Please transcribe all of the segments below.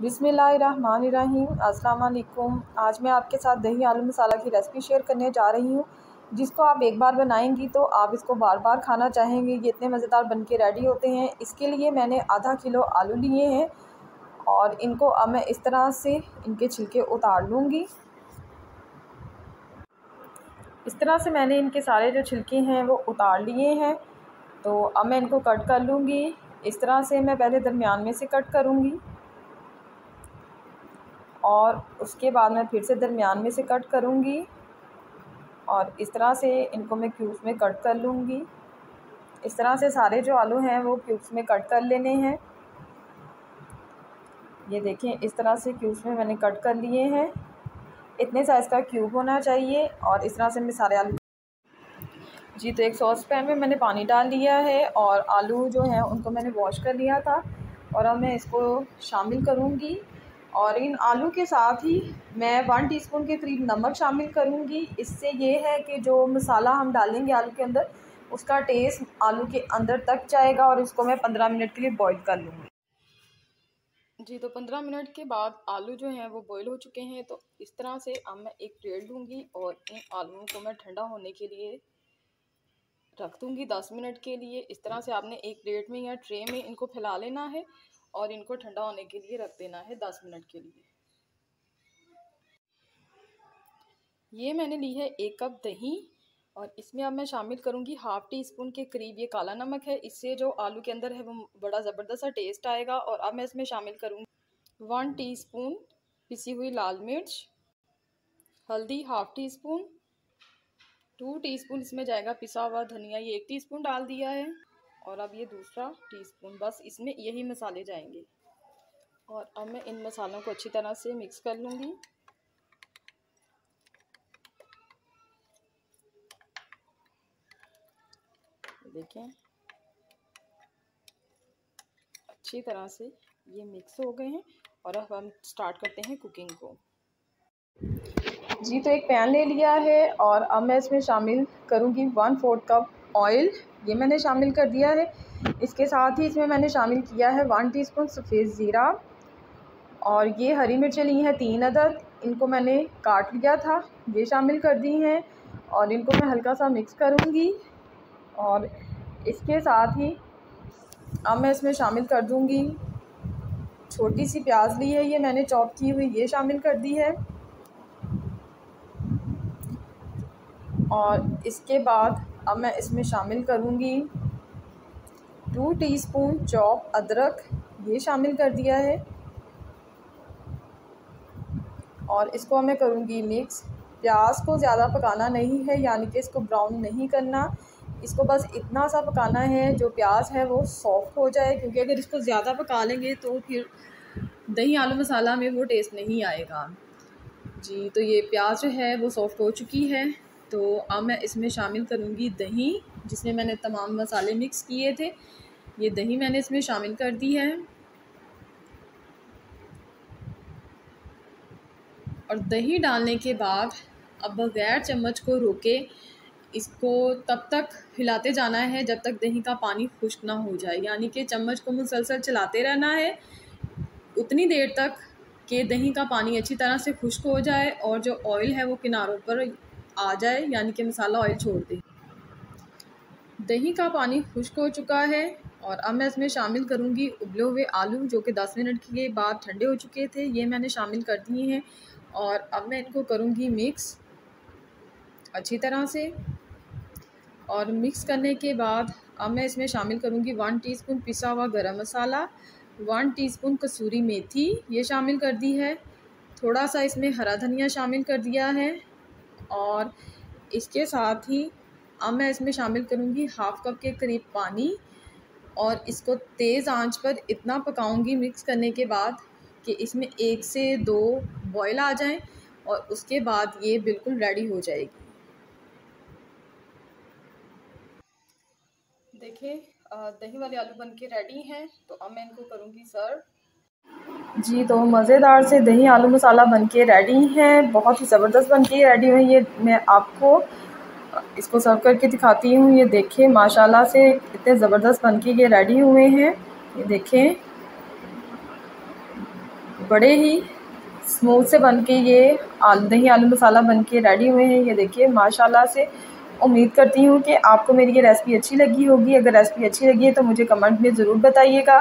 बिस्मिल्लाहिर्रहमानिर्रहीम। अस्सलाम वालेकुम। आज मैं आपके साथ दही आलू मसाला की रेसिपी शेयर करने जा रही हूँ, जिसको आप एक बार बनाएंगी तो आप इसको बार बार खाना चाहेंगे। ये इतने मज़ेदार बन के रेडी होते हैं। इसके लिए मैंने आधा किलो आलू लिए हैं और इनको अब मैं इस तरह से इनके छिलके उतार लूँगी। इस तरह से मैंने इनके सारे जो छिलके हैं वो उतार लिए हैं। तो अब मैं इनको कट कर लूँगी। इस तरह से मैं पहले दरमियान में से कट करूँगी और उसके बाद मैं फिर से दरमियान में से कट करूँगी और इस तरह से इनको मैं क्यूब्स में कट कर लूँगी। इस तरह से सारे जो आलू हैं वो क्यूब्स में कट कर लेने हैं। ये देखें, इस तरह से क्यूब्स में मैंने कट कर लिए हैं। इतने साइज़ का क्यूब होना चाहिए और इस तरह से मैं सारे आलू तो एक सॉस पैन में मैंने पानी डाल लिया है और आलू जो हैं उनको मैंने वॉश कर लिया था और अब मैं इसको शामिल करूँगी। और इन आलू के साथ ही मैं 1 टीस्पून के करीब नमक शामिल करूँगी। इससे ये है कि जो मसाला हम डालेंगे आलू के अंदर, उसका टेस्ट आलू के अंदर तक जाएगा। और इसको मैं 15 मिनट के लिए बॉईल कर लूँगी। तो 15 मिनट के बाद आलू जो हैं वो बॉईल हो चुके हैं। तो इस तरह से अब मैं एक प्लेट लूँगी और इन आलूओं को मैं ठंडा होने के लिए रख दूँगी 10 मिनट के लिए। इस तरह से आपने एक प्लेट में या ट्रे में इनको फैला लेना है और इनको ठंडा होने के लिए रख देना है 10 मिनट के लिए। ये मैंने ली है 1 कप दही और इसमें अब मैं शामिल करूँगी हाफ़ टी स्पून के करीब ये काला नमक है। इससे जो आलू के अंदर है वो बड़ा ज़बरदस्त सा टेस्ट आएगा। और अब मैं इसमें शामिल करूँगी 1 टीस्पून पिसी हुई लाल मिर्च, हल्दी हाफ़ टी स्पून, 2 टीस्पून इसमें जाएगा पिसा हुआ धनिया, ये 1 टीस्पून डाल दिया है और अब ये दूसरा टीस्पून, बस इसमें यही मसाले जाएंगे। और अब मैं इन मसालों को अच्छी तरह से मिक्स कर लूँगी। देखें, अच्छी तरह से ये मिक्स हो गए हैं और अब हम स्टार्ट करते हैं कुकिंग को। तो एक पैन ले लिया है और अब मैं इसमें शामिल करूँगी 1/4 कप ऑयल। ये मैंने शामिल कर दिया है। इसके साथ ही इसमें मैंने शामिल किया है 1 टीस्पून सफ़ेद ज़ीरा और ये हरी मिर्चें ली हैं 3 अदद, इनको मैंने काट लिया था, ये शामिल कर दी हैं और इनको मैं हल्का सा मिक्स करूँगी। और इसके साथ ही अब मैं इसमें शामिल कर दूँगी छोटी सी प्याज ली है, ये मैंने चॉप की हुई, ये शामिल कर दी है। और इसके बाद अब मैं इसमें शामिल करूँगी 2 टीस्पून चॉप अदरक, ये शामिल कर दिया है और इसको मैं करूँगी मिक्स। प्याज को ज़्यादा पकाना नहीं है, यानी कि इसको ब्राउन नहीं करना, इसको बस इतना सा पकाना है जो प्याज है वो सॉफ्ट हो जाए, क्योंकि अगर इसको ज़्यादा पका लेंगे तो फिर दही आलू मसाला में वो टेस्ट नहीं आएगा। तो ये प्याज जो है वो सॉफ्ट हो चुकी है। तो अब मैं इसमें शामिल करूँगी दही, जिसमें मैंने तमाम मसाले मिक्स किए थे, ये दही मैंने इसमें शामिल कर दी है। और दही डालने के बाद अब बगैर चम्मच को रोके इसको तब तक हिलाते जाना है जब तक दही का पानी खुश्क ना हो जाए, यानी कि चम्मच को मुसलसल चलाते रहना है उतनी देर तक कि दही का पानी अच्छी तरह से खुश्क हो जाए और जो ऑयल है वो किनारों पर आ जाए, यानी कि मसाला ऑयल छोड़ दे। दही का पानी खुश्क हो चुका है और अब मैं इसमें शामिल करूँगी उबले हुए आलू, जो कि 10 मिनट के बाद ठंडे हो चुके थे, ये मैंने शामिल कर दिए हैं। और अब मैं इनको करूँगी मिक्स अच्छी तरह से। और मिक्स करने के बाद अब मैं इसमें शामिल करूँगी 1 टीस्पून पिसा हुआ गरम मसाला, 1 टीस्पून कसूरी मेथी, ये शामिल कर दी है। थोड़ा सा इसमें हरा धनिया शामिल कर दिया है। और इसके साथ ही अब मैं इसमें शामिल करूँगी हाफ़ कप के करीब पानी और इसको तेज़ आंच पर इतना पकाऊँगी मिक्स करने के बाद कि इसमें 1 से 2 बॉयल आ जाएं और उसके बाद ये बिल्कुल रेडी हो जाएगी। देखिए, दही वाले आलू बन के रेडी हैं। तो अब मैं इनको करूँगी सर्व। तो मज़ेदार से दही आलू मसाला बन के रेडी हैं, बहुत ही ज़बरदस्त बन के रेडी हुई। ये मैं आपको इसको सर्व करके दिखाती हूँ। ये देखिए, माशाल्लाह से इतने ज़बरदस्त बन के ये रेडी हुए हैं। ये देखें, बड़े ही स्मूथ से बन के ये दही आलू मसाला बन के रेडी हुए हैं। ये देखिए माशाल्लाह से। उम्मीद करती हूँ कि आपको मेरी ये रेसिपी अच्छी लगी होगी। अगर रेसिपी अच्छी लगी है तो मुझे कमेंट में ज़रूर बताइएगा।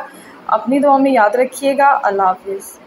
अपनी दुआ में याद रखिएगा। अल्लाह हाफ़िज़।